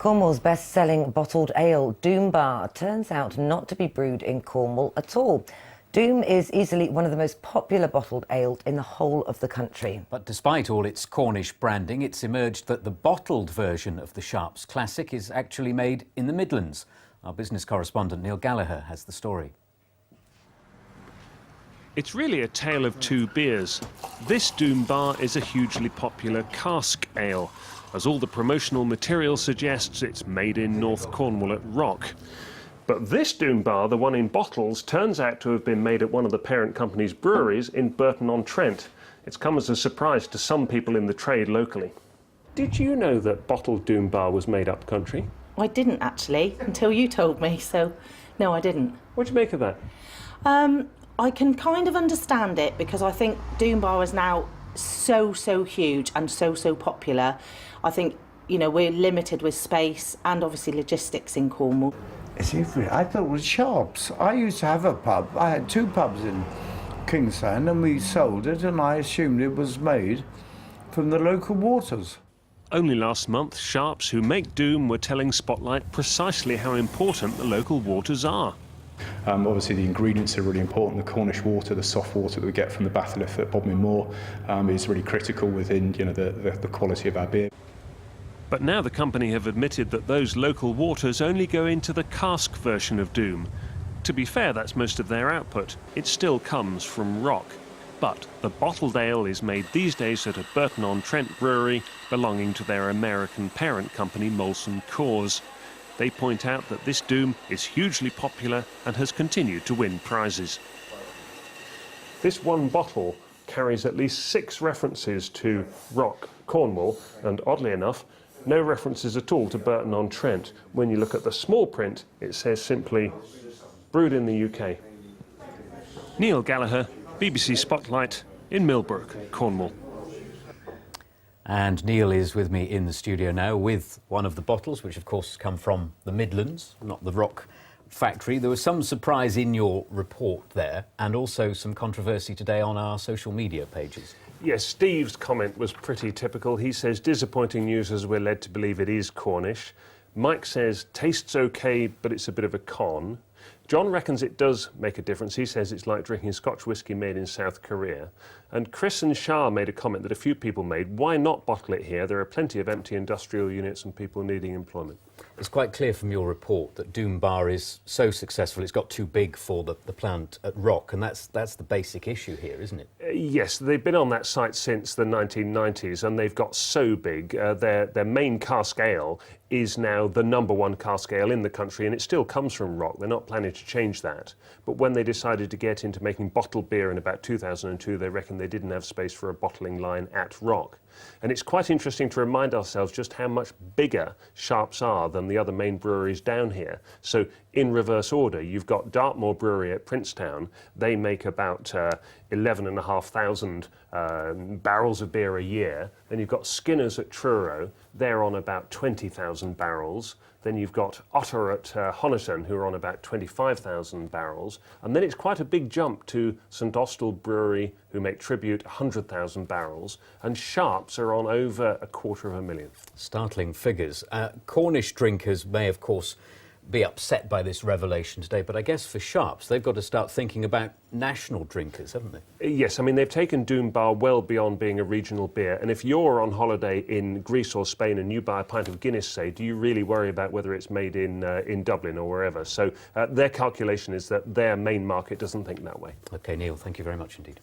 Cornwall's best-selling bottled ale, Doom Bar, turns out not to be brewed in Cornwall at all. Doom is easily one of the most popular bottled ales in the whole of the country. But despite all its Cornish branding, it's emerged that the bottled version of the Sharps Classic is actually made in the Midlands. Our business correspondent Neil Gallacher has the story. It's really a tale of two beers. This Doom Bar is a hugely popular cask ale. As all the promotional material suggests, it's made in North Cornwall at Rock. But this Doom Bar, the one in bottles, turns out to have been made at one of the parent company's breweries in Burton-on-Trent. It's come as a surprise to some people in the trade locally. Did you know that bottled Doom Bar was made up country? I didn't actually, until you told me, so no, I didn't. What do you make of that? I can kind of understand it because I think Doom Bar is now so huge and so popular. I think, you know, we're limited with space and obviously logistics in Cornwall. It's everywhere. I thought it was Sharps. I used to have a pub. I had two pubs in Kingsland and we sold it, and I assumed it was made from the local waters. Only last month, Sharps, who make Doom, were telling Spotlight precisely how important the local waters are. Obviously the ingredients are really important. The Cornish water, the soft water that we get from the batholith at Bodmin Moor is really critical within, you know, the quality of our beer. But now the company have admitted that those local waters only go into the cask version of Doom. To be fair, that's most of their output. It still comes from Rock. But the bottled ale is made these days at a Burton-on-Trent brewery belonging to their American parent company, Molson Coors. They point out that this Doom is hugely popular and has continued to win prizes. This one bottle carries at least 6 references to Rock, Cornwall, and oddly enough, no references at all to Burton-on-Trent. When you look at the small print, it says simply, brewed in the UK. Neil Gallacher, BBC Spotlight, in Millbrook, Cornwall. And Neil is with me in the studio now with one of the bottles, which of course come from the Midlands, not the Rock factory. There was some surprise in your report there, and also some controversy today on our social media pages. Yes, Steve's comment was pretty typical. He says, disappointing news as we're led to believe it is Cornish. Mike says, tastes okay, but it's a bit of a con. John reckons it does make a difference. He says it's like drinking Scotch whisky made in South Korea. And Chris and Shah made a comment that a few people made. Why not bottle it here? There are plenty of empty industrial units and people needing employment. It's quite clear from your report that Doom Bar is so successful it's got too big for the plant at Rock, and that's the basic issue here, isn't it? Yes, they've been on that site since the 1990s and they've got so big. Their main cask ale is now the #1 cask ale in the country, and it still comes from Rock. They're not planning to change that. But when they decided to get into making bottled beer in about 2002, they reckoned they didn't have space for a bottling line at Rock. And it's quite interesting to remind ourselves just how much bigger Sharps are than the other main breweries down here. So in reverse order, you've got Dartmoor Brewery at Princetown. They make about 11,500 barrels of beer a year. Then you've got Skinner's at Truro. They're on about 20,000 barrels. Then you've got Otter at Honiton, who are on about 25,000 barrels. And then it's quite a big jump to St Austell Brewery, who make Tribute 100,000 barrels. And Sharps are on over 250,000. Startling figures. Cornish drinkers may, of course, be upset by this revelation today, but I guess for Sharps, they've got to start thinking about national drinkers, haven't they? Yes, I mean, they've taken Doom Bar well beyond being a regional beer. And if you're on holiday in Greece or Spain and you buy a pint of Guinness, say, do you really worry about whether it's made in Dublin or wherever? So their calculation is that their main market doesn't think that way. OK, Neil, thank you very much indeed.